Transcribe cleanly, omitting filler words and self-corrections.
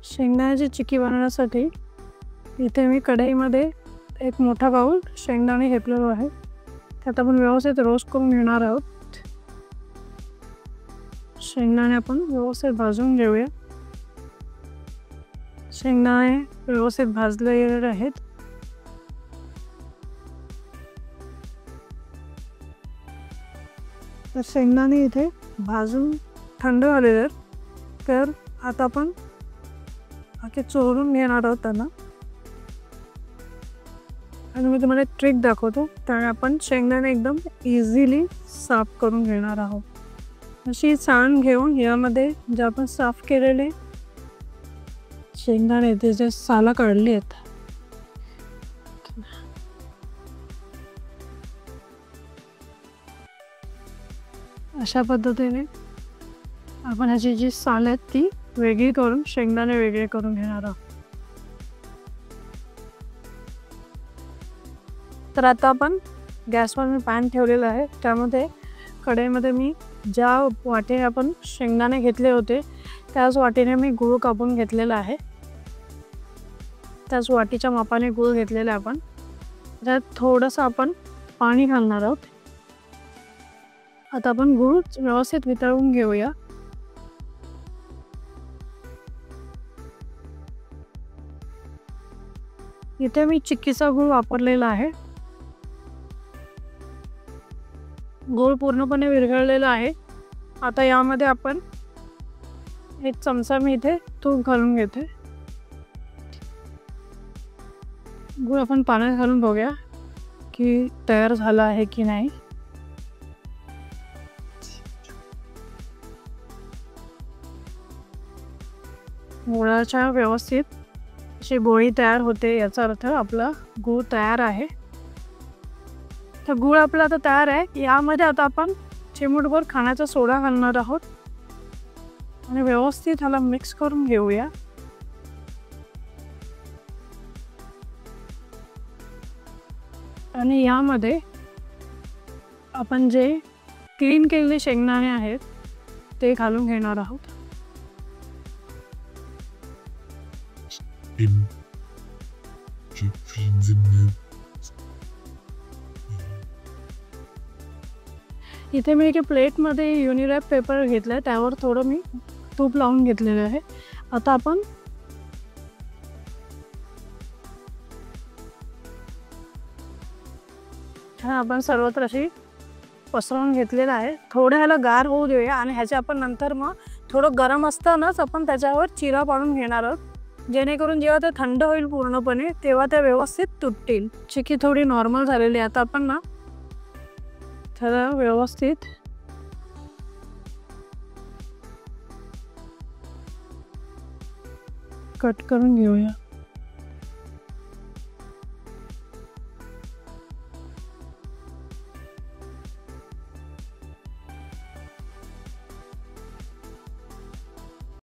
शेंगदाण्याची चिक्की बनवण्यासाठी इथे मी कढईमध्ये एक मोठा बाउल शेंगदाणे घेतलेलो आहे। त्यात आपण व्यवस्थित रोस्ट करून घेणार आहोत। शेंगदाणे आपण व्यवस्थित भाजून घेऊया। शेंगदाणे व्यवस्थित भाजले गेलेले आहेत। तर शेंगदाणे इथे भाजून थंड झालेले आहेत। तर आता आपण चोरून घेणार आहोत त्यांना। आणि मी तुम्हाला ट्रिक दाखवतो, त्यामुळे आपण शेंगदाणे एकदम इझिली साफ करून घेणार आहोत। अशी चाळण घेऊन यामध्ये जे आपण साफ केलेले शेंगदाणे ते जे साला काढले आहेत अशा पद्धतीने आपण ह्याची जी साल आहेत ती वेगळी करून शेंगदाणे वेगळे करून घेणार आहोत। तर आता आपण गॅसवर मी पॅन ठेवलेला आहे। त्यामध्ये कढईमध्ये मी ज्या वाटीने आपण शेंगदाणे घेतले होते त्याच वाटीने मी गूळ कापून घेतलेला आहे। त्याच वाटीच्या मापाने गूळ घेतलेला आपण। त्यात थोडंसं आपण पाणी घालणार आहोत। आता आपण गूळ व्यवस्थित वितळवून घेऊया। इथे मी चिक्कीचा गूळ वापरलेला आहे। गूळ पूर्णपणे विरघळलेला आहे। आता यामध्ये आपण एक चमचा मी इथे तूप घालून घेते। गूळ आपण पाण्यात घालून बघूया की तयार झाला आहे की नाही। गुळाच्या व्यवस्थित अशी गोळी तयार होते, याचा अर्थ आपला गूळ तयार आहे। तर गूळ आपला आता तयार आहे। यामध्ये आता आपण चिमूटभर खाण्याचा सोडा घालणार आहोत आणि व्यवस्थित ह्याला मिक्स करून घेऊया। आणि यामध्ये आपण जे क्लीन केलेले शेंगदाणे आहेत ते घालून घेणार आहोत। इथे मी एका प्लेटमध्ये युनिरॅप पेपर घेतलाय, त्यावर थोडं मी तूप लावून घेतलेलं आहे। आता आपण सर्वत्र अशी पसरवून घेतलेलं आहे। थोडं ह्याला गार होऊ देऊया आणि ह्याच्या आपण नंतर मग थोडं गरम असतानाच आपण त्याच्यावर चिरा पाडून घेणार आहोत, जेणेकरून जेव्हा ते थंड होईल पूर्णपणे तेव्हा ते व्यवस्थित तुटतील। चिक्की थोडी नॉर्मल झालेली आहे। आता आपण ना त्याला व्यवस्थित कट करून घेऊया।